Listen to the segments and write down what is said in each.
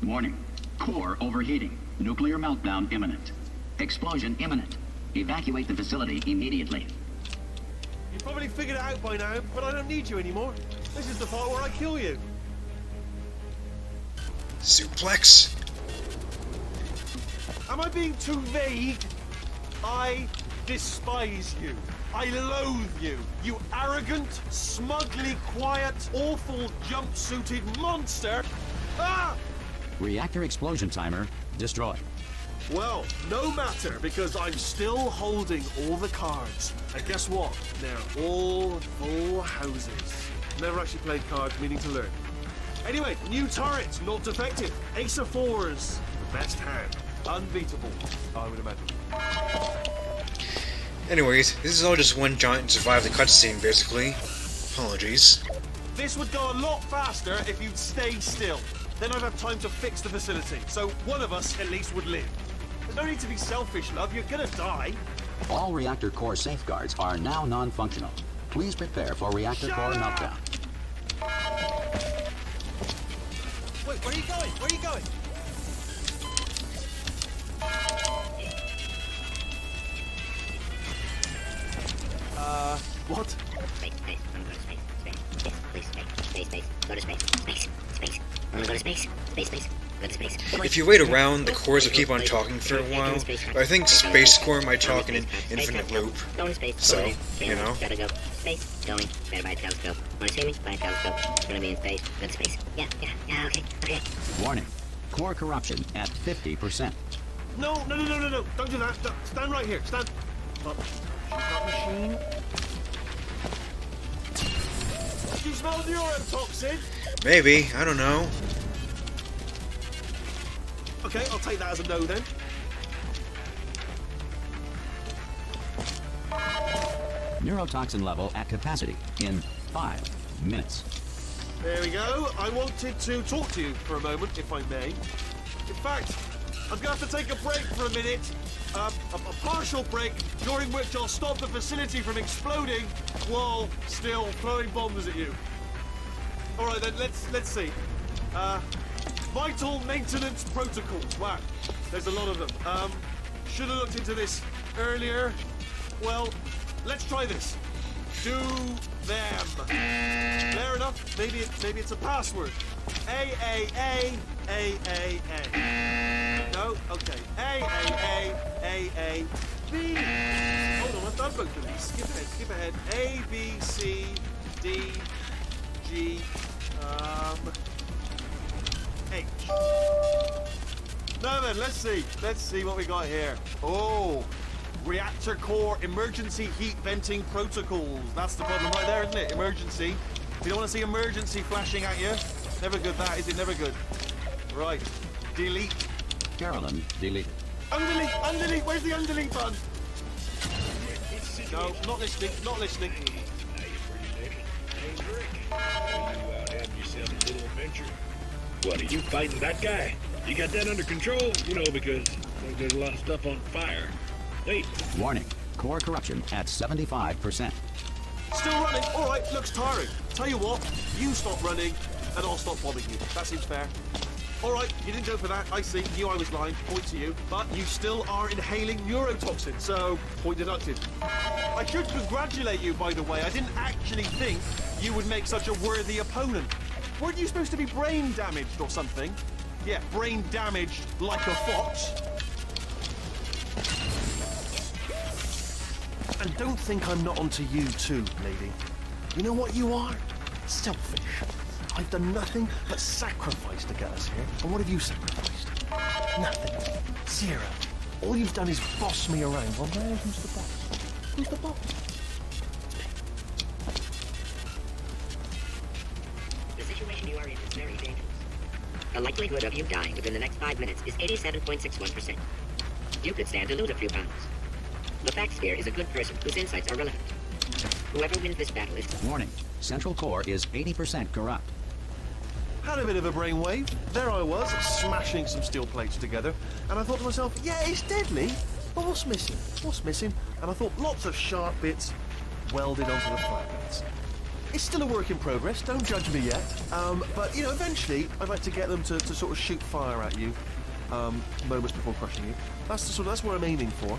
Warning. Core overheating. Nuclear meltdown imminent. Explosion imminent. Evacuate the facility immediately. You probably figured it out by now, but I don't need you anymore. This is the part where I kill you. Suplex. Am I being too vague? I despise you. I loathe you. You arrogant, smugly quiet, awful, jumpsuited monster. Ah! Reactor explosion timer destroyed. Well, no matter, because I'm still holding all the cards. And guess what? They're all full houses. Never actually played cards, meaning to learn. Anyway, new turret, not defective. Ace of fours, the best hand. Unbeatable, I would imagine. Anyways, this is all just one giant survive the cutscene, basically. Apologies. This would go a lot faster if you'd stay still. Then I'd have time to fix the facility, so one of us at least would live. There's no need to be selfish, love. You're gonna die. All reactor core safeguards are now non-functional. Please prepare for reactor core meltdown. Wait, where are you going? Where are you going? What? Space, space. I'm going to space, space. Yes, please, space, space, space. Go to space, space, space. I'm gonna go to space, space, space. Go to space. If you wait around, the cores will keep on talking for a while, but I think Space Core might talk in an infinite loop. Going to space. So, you know. Gotta go. Space. Going. Better buy a telescope. Wanna see me? Buy a telescope. Gonna be in space. Go to space. Yeah, okay, okay. Warning. Core corruption at 50%. No. Don't do that. Stand right here. Stand. Up. Shoot that machine. Do you smell the neurotoxin? Maybe, I don't know. Okay, I'll take that as a no then. Neurotoxin level at capacity in 5 minutes. There we go. I wanted to talk to you for a moment, if I may. In fact, I'm going to have to take a break for a minute. A partial break, during which I'll stop the facility from exploding while still throwing bombs at you. All right, then, let's see. Vital maintenance protocols. Wow, there's a lot of them. Should have looked into this earlier. Well, let's try this. Do them. Fair enough. Maybe it's a password. A. No. Okay. A. B. Hold on, I've done both of these. Skip ahead. A, B, C, D, G, H. Now then, let's see what we got here. Oh, reactor core emergency heat venting protocols. That's the problem right there, isn't it? Emergency. You don't want to see emergency flashing at you. Never good, that is it? Never good. Right. Delete. Carolyn deleted. Undelete. Where's the undelete button? No, not listening. What, are you fighting that guy? You got that under control? You know, because I think there's a lot of stuff on fire. Hey. Warning. Core corruption at 75%. Still running. All right, looks tiring. Tell you what, you stop running and I'll stop bothering you. That seems fair. All right, you didn't go for that. I see. Knew I was lying. Point to you. But you still are inhaling neurotoxin, so point deducted. I should congratulate you, by the way. I didn't actually think you would make such a worthy opponent. Weren't you supposed to be brain damaged or something? Yeah, brain damaged like a fox. And don't think I'm not onto you too, lady. You know what you are? Selfish. I've done nothing but sacrifice to get us here. And what have you sacrificed? Nothing. Zero. All you've done is boss me around. Well, now who's the boss? Who's the boss? The situation you are in is very dangerous. The likelihood of you dying within the next 5 minutes is 87.61%. You could stand to lose a few pounds. The fact sphere is a good person whose insights are relevant. Whoever wins this battle is... Warning. Central core is 80% corrupt. Had a bit of a brainwave. There I was, smashing some steel plates together. And I thought to myself, yeah, it's deadly. But what's missing? And I thought lots of sharp bits welded onto the flat bits. it's still a work in progress. Don't judge me yet. But you know, eventually, I'd like to get them to sort of shoot fire at you, moments before crushing you. That's what I'm aiming for.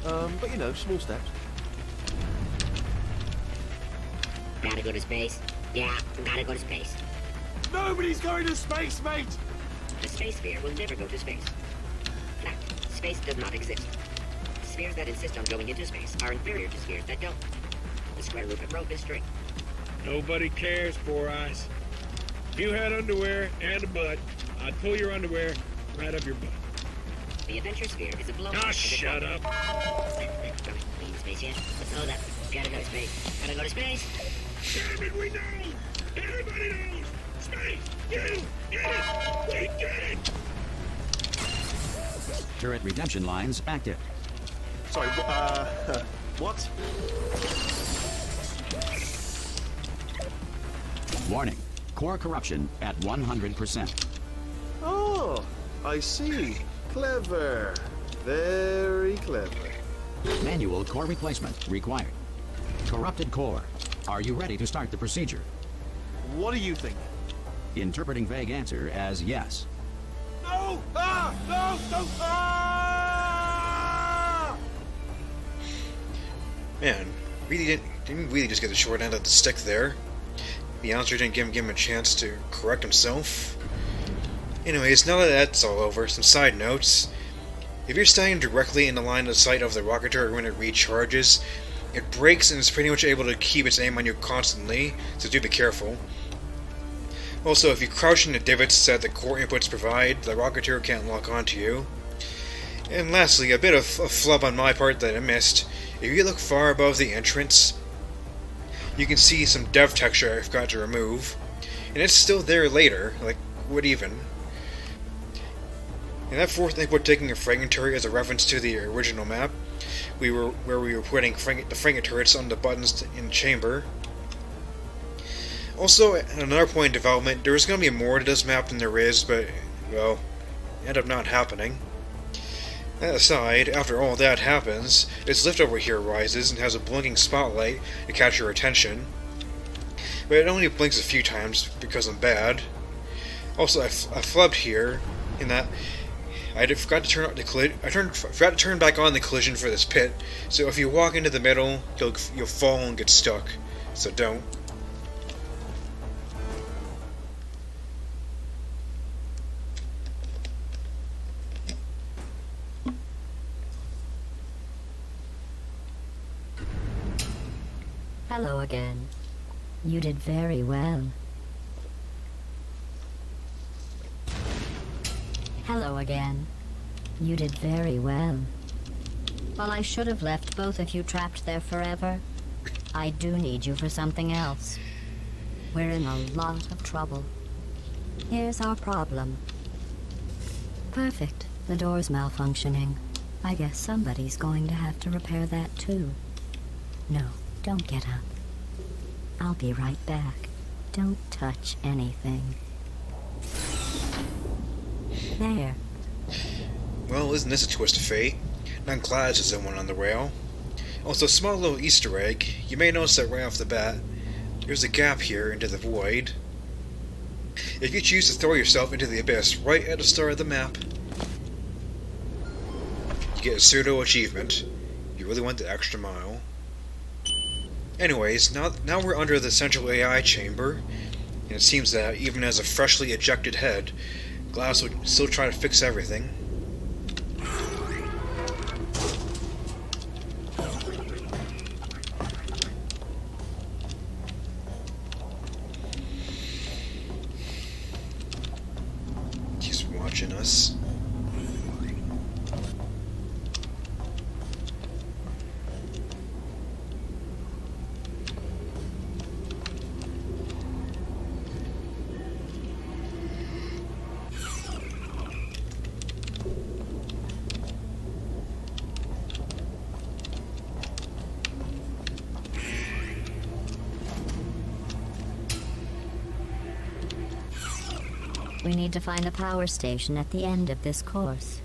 But you know, small steps. Gotta go to space? Yeah, gotta go to space. Nobody's going to space, mate. The space sphere will never go to space. Fact, space does not exist. Spheres that insist on going into space are inferior to spheres that don't. The square root of rope is straight. Nobody cares, Four Eyes. If you had underwear and a butt, I'd pull your underwear right up your butt. The adventure sphere is a blow. Ah, shut up. Don't be in space yet. Let's hold up. Gotta go to space. Gotta go to space. Damn it, we know! Everybody knows! Space! You! Get it! We get it! Turret redemption lines active. Sorry, what? Warning. Core corruption at 100%. Oh, I see. Clever. Very clever. Manual core replacement required. Corrupted core. Are you ready to start the procedure? What do you think? Interpreting vague answer as yes. No! Ah! No! No! Ah! Man, didn't really just get the short end of the stick there. The answer didn't give him a chance to correct himself. Anyways, now that that's all over, some side notes. If you're standing directly in the line of sight of the rocket turret when it recharges, it breaks and is pretty much able to keep its aim on you constantly, so do be careful. Also, if you crouch in the divots that the core inputs provide, the rocket turret can't lock onto you. And lastly, a bit of a flub on my part that I missed. If you look far above the entrance, you can see some dev texture I forgot to remove. And it's still there later, like, what even? And that fourth input taking a fragment turret is a reference to the original map, where we were putting the fragment turrets on the buttons in the chamber. Also, at another point in development, there was going to be more to this map than there is, but, well, it ended up not happening. That aside, after all that happens, its lift over here rises and has a blinking spotlight to catch your attention. But it only blinks a few times because I'm bad. Also, I flubbed here in that I forgot to turn out forgot to turn back on the collision for this pit. So if you walk into the middle, you'll fall and get stuck. So don't. Hello again. You did very well. Hello again. You did very well. Well, I should have left both of you trapped there forever. I do need you for something else. We're in a lot of trouble. Here's our problem. Perfect. The door's malfunctioning. I guess somebody's going to have to repair that too. No, don't get up. I'll be right back. Don't touch anything. There. Well, isn't this a twist of fate? None Clads is in one on the rail. Also, small little Easter egg. You may notice that right off the bat, there's a gap here into the void. If you choose to throw yourself into the abyss right at the start of the map, you get a pseudo achievement. You really went the extra mile. Anyways, now we're under the central AI chamber, and it seems that even as a freshly ejected head, Glass will still try to fix everything. He's watching us. We need to find a power station at the end of this course.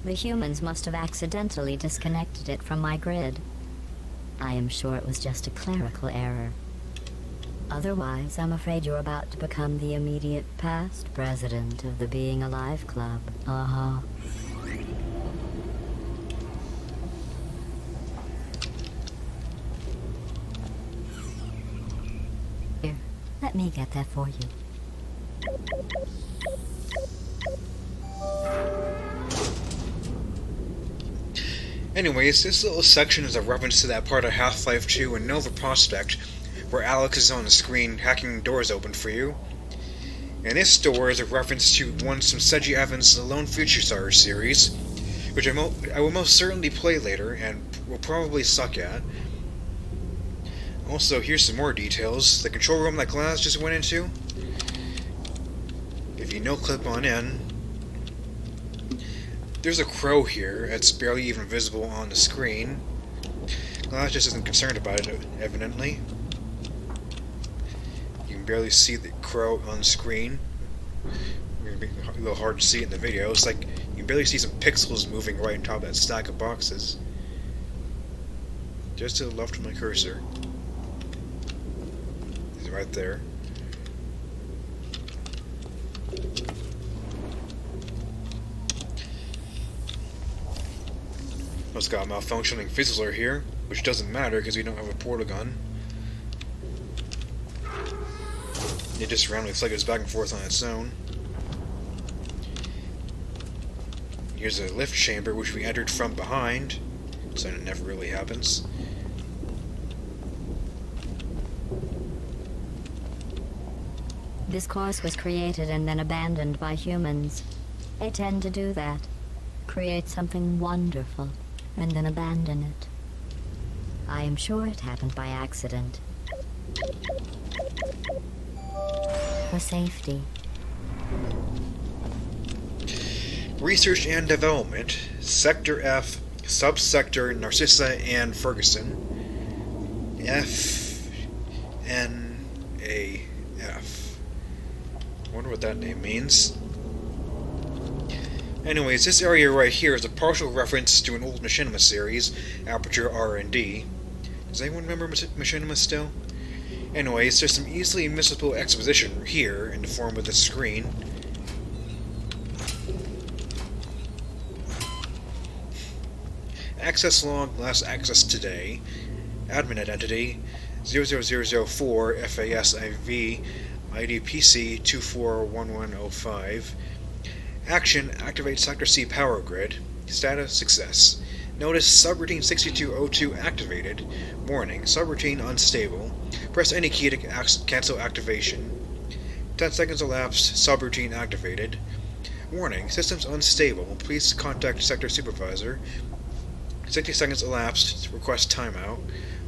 The humans must have accidentally disconnected it from my grid. I am sure it was just a clerical error. Otherwise, I'm afraid you're about to become the immediate past president of the Being Alive Club. Uh-huh. Here, let me get that for you. Anyways, this little section is a reference to that part of Half-Life 2 and Nova Prospect, where Alex is on the screen hacking doors open for you. And this door is a reference to one from Seiji Evans' The Lone Future Star series, which I will most certainly play later, and will probably suck at. Also, here's some more details. The control room that Glass just went into. If you no-clip on in, there's a crow here. It's barely even visible on the screen. Glass just isn't concerned about it, evidently. You can barely see the crow on the screen. It's be a little hard to see it in the video. It's like you can barely see some pixels moving right on top of that stack of boxes. Just to the left of my cursor. He's right there. It's got a malfunctioning fizzler here, which doesn't matter because we don't have a portal gun. It just randomly flickers back and forth on its own. Here's a lift chamber which we entered from behind, so it never really happens. This course was created and then abandoned by humans. They tend to do that. Create something wonderful, and then abandon it. I am sure it happened by accident. For safety. Research and Development, Sector F, Subsector Narcissa and Ferguson. F-N-A-F. Wonder what that name means. Anyways, this area right here is a partial reference to an old Machinima series, Aperture R&D. Does anyone remember Machinima still? Anyways, there's some easily missable exposition here in the form of this screen. Access log, last access today. Admin identity 00004 FASIV ID PC 241105. Action, activate Sector C power grid. Status, success. Notice subroutine 6202 activated. Warning, subroutine unstable. Press any key to cancel activation. 10 seconds elapsed, subroutine activated. Warning, systems unstable. Please contact Sector Supervisor. 60 seconds elapsed, request timeout.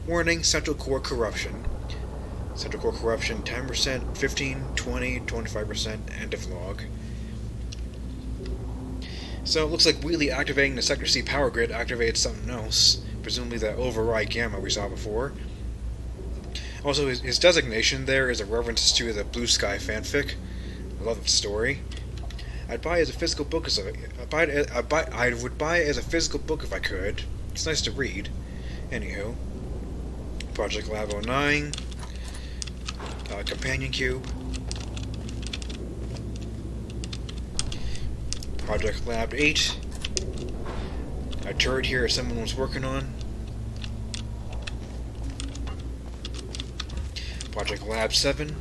Warning, Central Core corruption. Central Core corruption 10%, 15, 20, 25%, end of log. So it looks like Wheatley activating the Sector C power grid activated something else, presumably that override gamma we saw before. Also, his designation there is a reference to the Blue Sky fanfic. I love the story. I'd buy it as a physical book I would buy it as a physical book if I could. It's nice to read. Anywho, Project Lab 09, Companion Cube. Project Lab 8. A turret here someone was working on. Project Lab 7.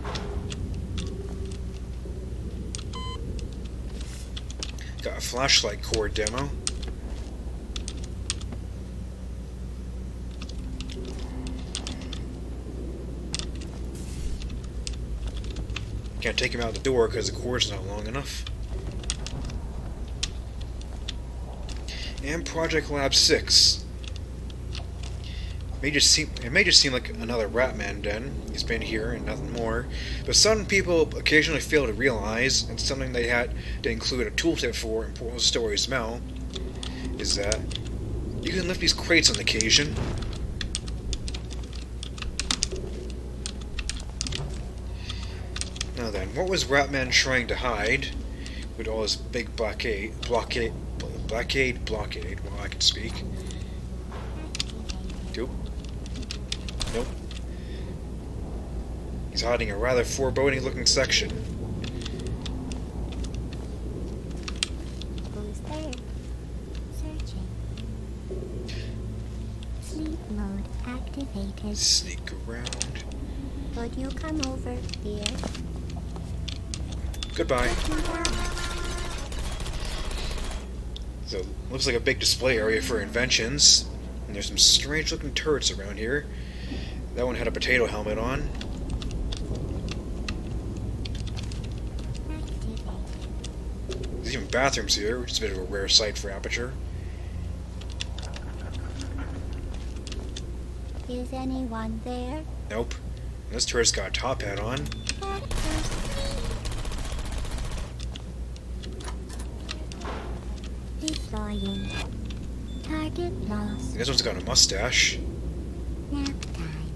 Got a flashlight core demo. Can't take him out the door because the cord's not long enough. And Project Lab 6. It may just seem like another Ratman den. He's been here and nothing more. But some people occasionally fail to realize, and something they had to include a tooltip for in Portal Story's Mel, is that you can lift these crates on occasion. Now then, what was Ratman trying to hide with all his big blockade, well, I can speak. Nope. He's hiding in a rather foreboding-looking section. Who's there? Searching. Sleep mode activated. Sneak around. Would you come over here? Goodbye. So, looks like a big display area for inventions. And there's some strange-looking turrets around here. That one had a potato helmet on. There's even bathrooms here, which is a bit of a rare sight for Aperture. Is anyone there? Nope. This turret's got a top hat on. Deploying. Target lost. This one's got a mustache. Nap time.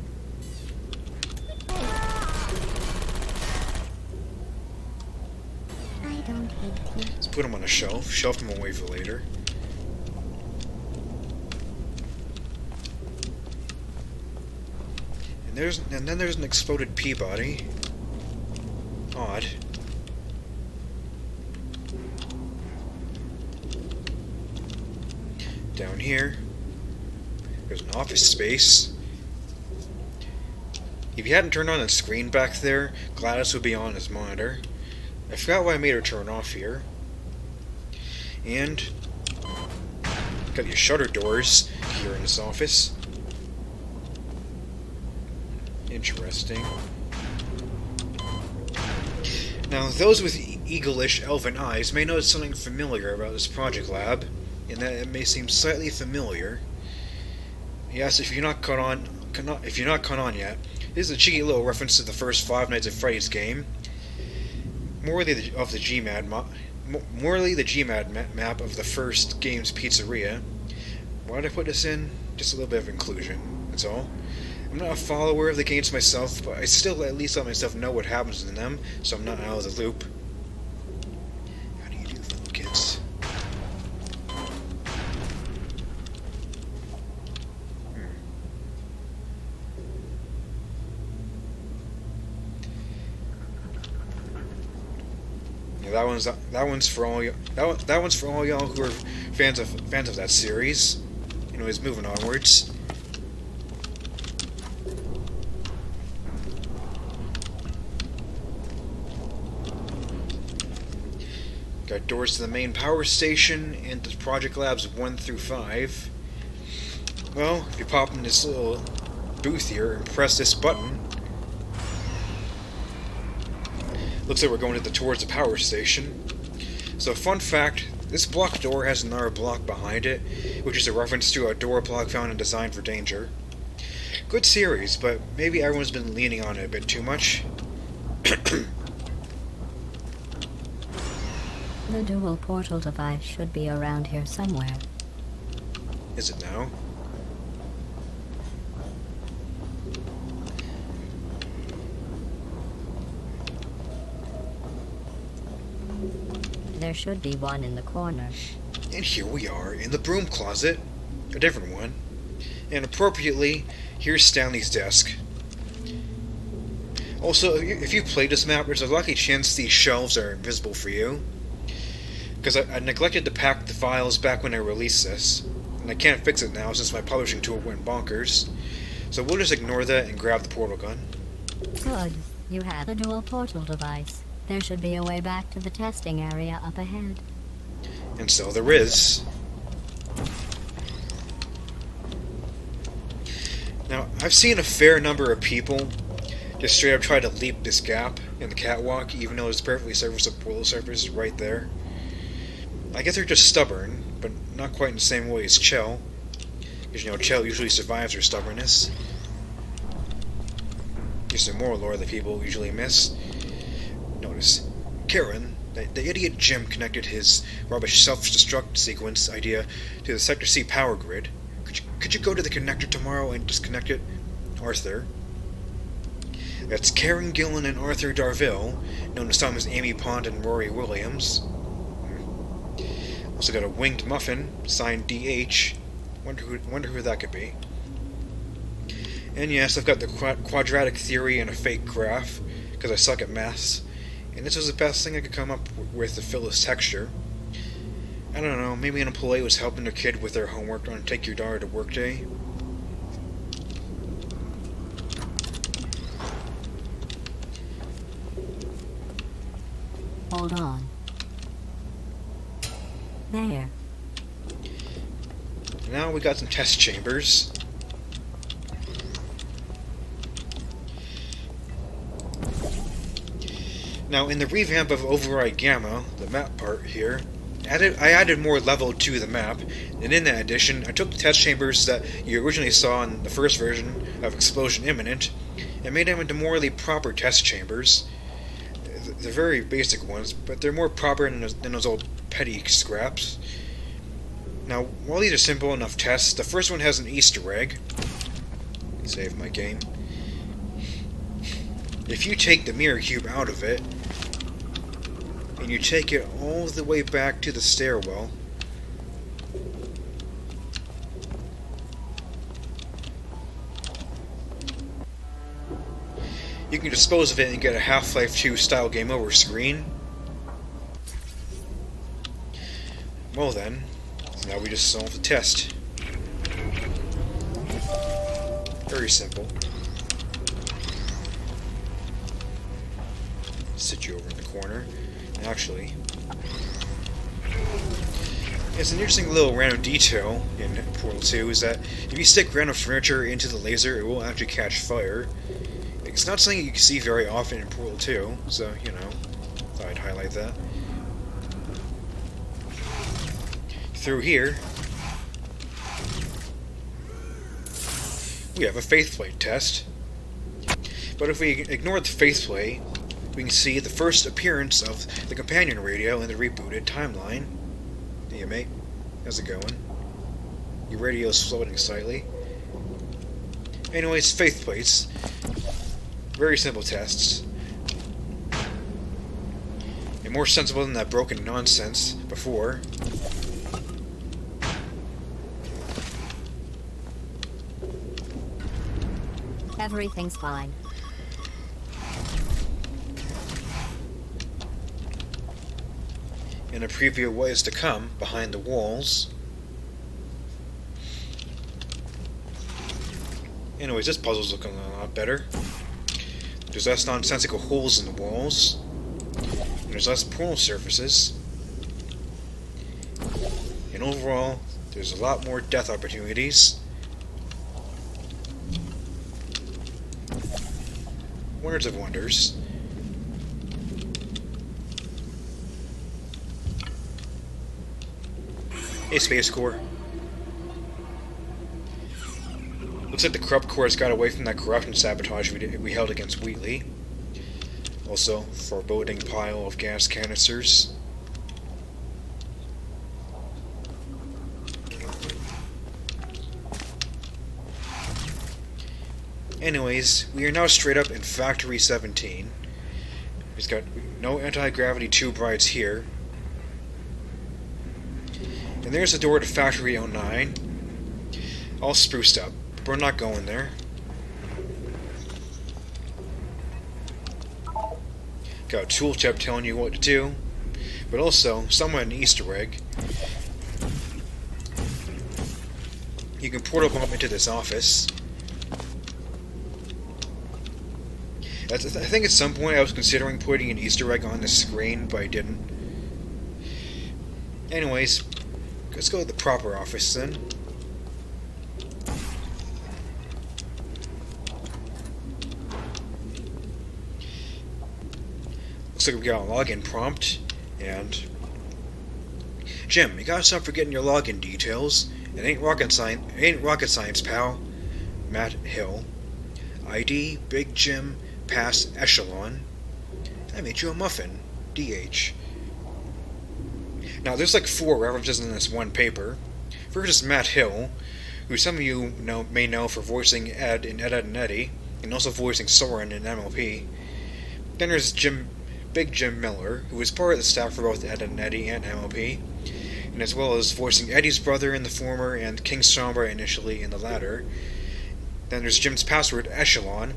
I don't hate you. Let's put him on a shelf. Shelf him away for later. And then there's an exploded Peabody. Odd. Down here, there's an office space. If you hadn't turned on the screen back there, Gladys would be on his monitor. I forgot why I made her turn off here. And got your shutter doors here in this office. Interesting. Now, those with eagle-ish elven eyes may notice something familiar about this project lab, in that it may seem slightly familiar. Yes, if you're not caught on yet, this is a cheeky little reference to the first Five Nights at Freddy's game. Morally the GMAD map of the first game's pizzeria. Why did I put this in? Just a little bit of inclusion, that's all. I'm not a follower of the games myself, but I still at least let myself know what happens in them, so I'm not out of the loop. How do you do, little kids? Yeah, that one's for all y'all who are fans of that series. Anyways, moving onwards. Got doors to the main power station and to Project Labs 1 through 5. Well, if you pop in this little booth here and press this button, looks like we're going towards the power station. So, fun fact, this block door has another block behind it, which is a reference to a door block found and designed for danger. Good series, but maybe everyone's been leaning on it a bit too much. The dual portal device should be around here somewhere. Is it now? There should be one in the corner. And here we are, in the broom closet. A different one. And appropriately, here's Stanley's desk. Also, if you played this map, there's a lucky chance these shelves are invisible for you. Because I neglected to pack the files back when I released this. And I can't fix it now since my publishing tool went bonkers. So we'll just ignore that and grab the portal gun. Good. You have a dual portal device. There should be a way back to the testing area up ahead. And so there is. Now, I've seen a fair number of people just straight up try to leap this gap in the catwalk, even though there's a perfectly serviceable portal surface right there. I guess they're just stubborn, but not quite in the same way as Chell. Because, Chell usually survives her stubbornness. Here's some more lore that people usually miss. Notice, Karen, the idiot Jim, connected his rubbish self-destruct sequence idea to the Sector C power grid. Could you go to the connector tomorrow and disconnect it? Arthur. That's Karen Gillan and Arthur Darville, known to some as Amy Pond and Rory Williams. Also got a winged muffin, signed DH. Wonder who that could be. And yes, I've got the quadratic theory and a fake graph, because I suck at maths. And this was the best thing I could come up with to fill this texture. I don't know, maybe an employee was helping their kid with their homework on Take Your Daughter to Work Day. Hold on. There. Now we got some test chambers. Now in the revamp of Override Gamma, the map part here, I added more level to the map, and in that addition, I took the test chambers that you originally saw in the first version of Explosion Imminent, and made them into morally proper test chambers. They're very basic ones, but they're more proper than those old petty scraps. Now, while these are simple enough tests, the first one has an Easter egg. Save my game. If you take the mirror cube out of it, and you take it all the way back to the stairwell, you can dispose of it and get a Half-Life 2 style game over screen. Well then, now we just solve the test. Very simple. Sit you over in the corner. Actually, it's an interesting little random detail in Portal 2 is that if you stick random furniture into the laser, it will actually catch fire. It's not something you can see very often in Portal 2, so, you know, thought I'd highlight that. Through here, we have a faith plate test. But if we ignore the faith plate, we can see the first appearance of the companion radio in the rebooted timeline. Hey, mate. How's it going? Your radio's floating slightly. Anyways, faith plates. Very simple tests. And more sensible than that broken nonsense before. Everything's fine. And a preview of what is to come behind the walls. Anyways, this puzzle's looking a lot better. There's less nonsensical holes in the walls. And there's less portal surfaces. And overall, there's a lot more death opportunities. Wonders of wonders. Hey, Space Corps. Looks like the Corrupt Corps got away from that corruption sabotage we held against Wheatley. Also, foreboding pile of gas canisters. Anyways, we are now straight up in Factory 17. We've got no anti-gravity tube rides here. And there's the door to Factory 09. All spruced up. But we're not going there. Got a tool tip telling you what to do. But also, somewhat an Easter egg. You can portal bump into this office. I think at some point I was considering putting an Easter egg on the screen, but I didn't. Anyways, let's go to the proper office then. Looks like we got a login prompt, and Jim, you gotta stop forgetting your login details. It ain't rocket science, pal. Matt Hill. ID Big Jim Pass Echelon. I made you a muffin. DH. Now, there's like 4 references in this one paper. First is Matt Hill, who some of you may know for voicing Ed in Ed, Edd n Eddy, and also voicing Soren in MLP. Then there's Big Jim Miller, who was part of the staff for both Ed, Edd n Eddy and MLP, and as well as voicing Eddie's brother in the former and King Sombra initially in the latter. Then there's Jim's password, Echelon,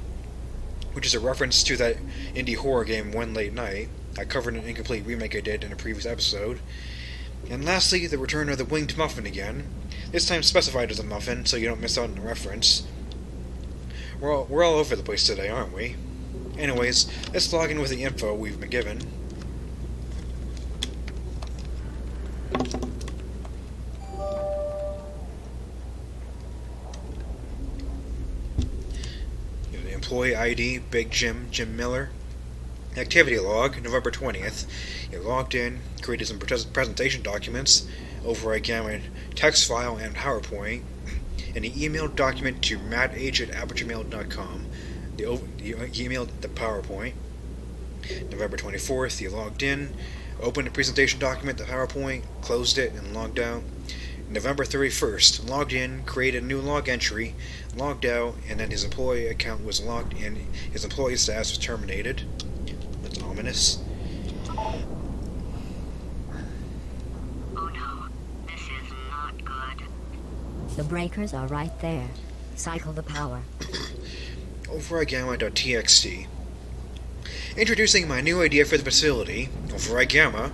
which is a reference to that indie horror game One Late Night. I covered an incomplete remake I did in a previous episode. And lastly, the return of the winged muffin again, this time specified as a muffin so you don't miss out on the reference. We're all over the place today, aren't we? Anyways, let's log in with the info we've been given. The employee ID, Big Jim, Jim Miller. Activity log, November 20th. You logged in, created some presentation documents, override gamma text file and PowerPoint, and he emailed document to mattage@aperturemail.com. You emailed the PowerPoint. November 24th, you logged in, opened the presentation document, the PowerPoint, closed it, and logged out. November 31st, logged in, created a new log entry, logged out, and then his employee account was logged in. His employee status was terminated. That's ominous. Oh no, this is not good. The breakers are right there. Cycle the power. Override gamma.txt. Introducing my new idea for the facility, Override Gamma.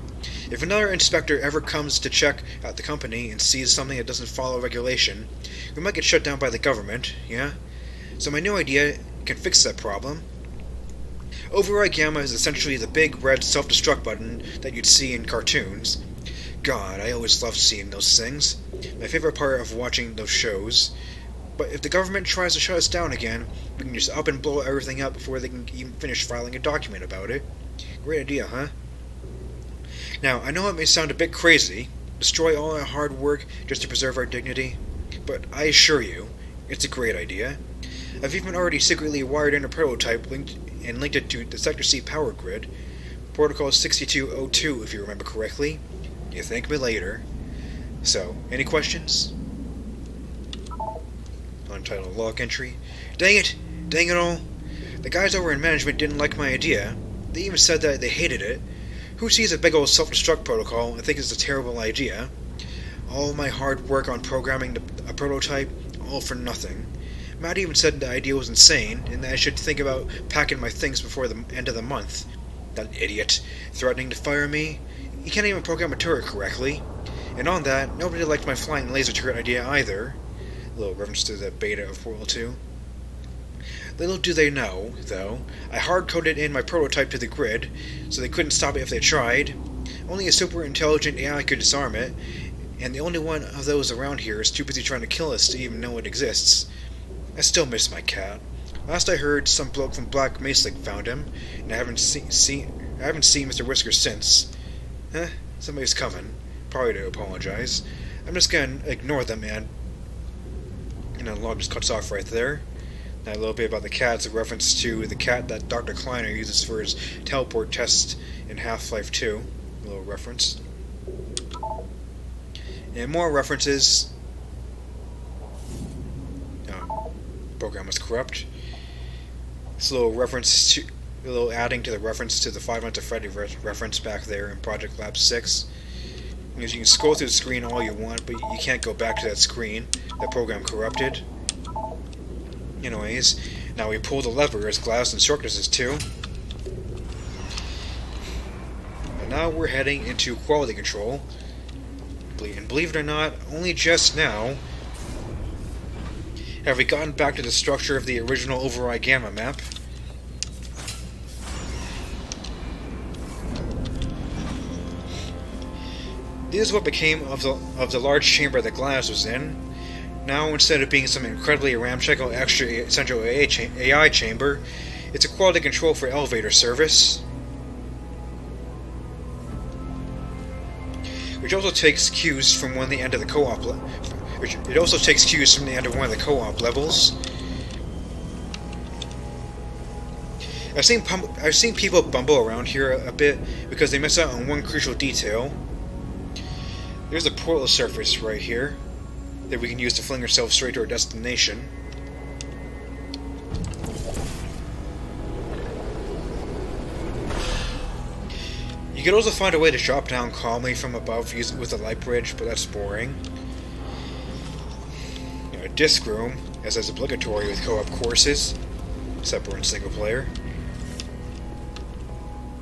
If another inspector ever comes to check out the company and sees something that doesn't follow regulation, we might get shut down by the government, yeah? So my new idea can fix that problem. Override Gamma is essentially the big red self-destruct button that you'd see in cartoons. God, I always loved seeing those things. My favorite part of watching those shows. But if the government tries to shut us down again, we can just up and blow everything up before they can even finish filing a document about it. Great idea, huh? Now, I know it may sound a bit crazy, destroy all our hard work just to preserve our dignity, but I assure you, it's a great idea. I've even already secretly wired in a prototype linked it to the Sector C power grid, protocol 6202 if you remember correctly. You thank me later. So, any questions? Untitled log entry. Dang it all. The guys over in management didn't like my idea. They even said that they hated it. Who sees a big old self-destruct protocol and thinks it's a terrible idea? All my hard work on programming a prototype, all for nothing. Matt even said the idea was insane, and that I should think about packing my things before the end of the month. That idiot, threatening to fire me. He can't even program a turret correctly. And on that, nobody liked my flying laser turret idea either. A little reference to the beta of Portal 2. Little do they know, though, I hard-coded in my prototype to the grid, so they couldn't stop it if they tried. Only a super intelligent AI could disarm it, and the only one of those around here is too busy trying to kill us to even know it exists. I still miss my cat. Last I heard, some bloke from Black Mesa found him, and I haven't seen Mr. Whisker since. Somebody's coming. Probably to apologize. I'm just gonna ignore them, and the log just cuts off right there. Now a little bit about the cat. It's a reference to the cat that Dr. Kleiner uses for his teleport test in Half-Life 2. A little reference. And more references. Program was corrupt. This little reference to, a little adding to the reference to the Five Nights at Freddy's reference back there in Project Lab 6. Because you can scroll through the screen all you want, but you can't go back to that screen. That program corrupted. Anyways, now we pull the lever as Glass instructed us to. And now we're heading into quality control. And believe it or not, only just now have we gotten back to the structure of the original Override Gamma map. This is what became of the large chamber that Glass was in. Now, instead of being some incredibly ramshackle extra central AI chamber, it's a quality control for elevator service. Which also takes cues from one of the end of the co-op It also takes cues from the end of one of the co-op levels. I've seen people bumble around here a bit because they miss out on one crucial detail. There's a portal surface right here that we can use to fling ourselves straight to our destination. You could also find a way to drop down calmly from above with a light bridge, but that's boring. A disc room. as is obligatory with co-op courses, except we're in single player.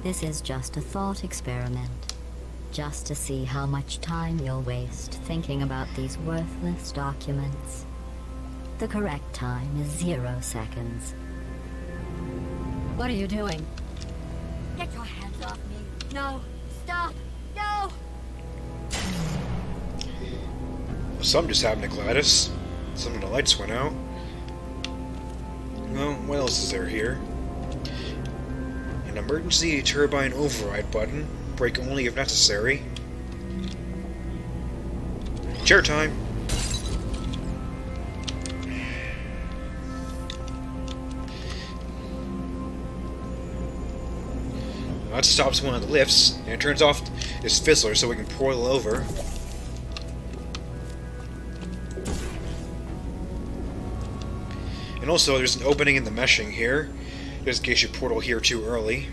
This is just a thought experiment. Just to see how much time you'll waste thinking about these worthless documents. The correct time is 0 seconds. What are you doing? Get your hands off me. No. Stop. No. Something just happened to Gladys. Some of the lights went out. Well, what else is there here? An emergency turbine override button. Brake only if necessary. Chair time! That stops one of the lifts, and it turns off this fizzler so we can portal over. And also, there's an opening in the meshing here, just in case you portal here too early.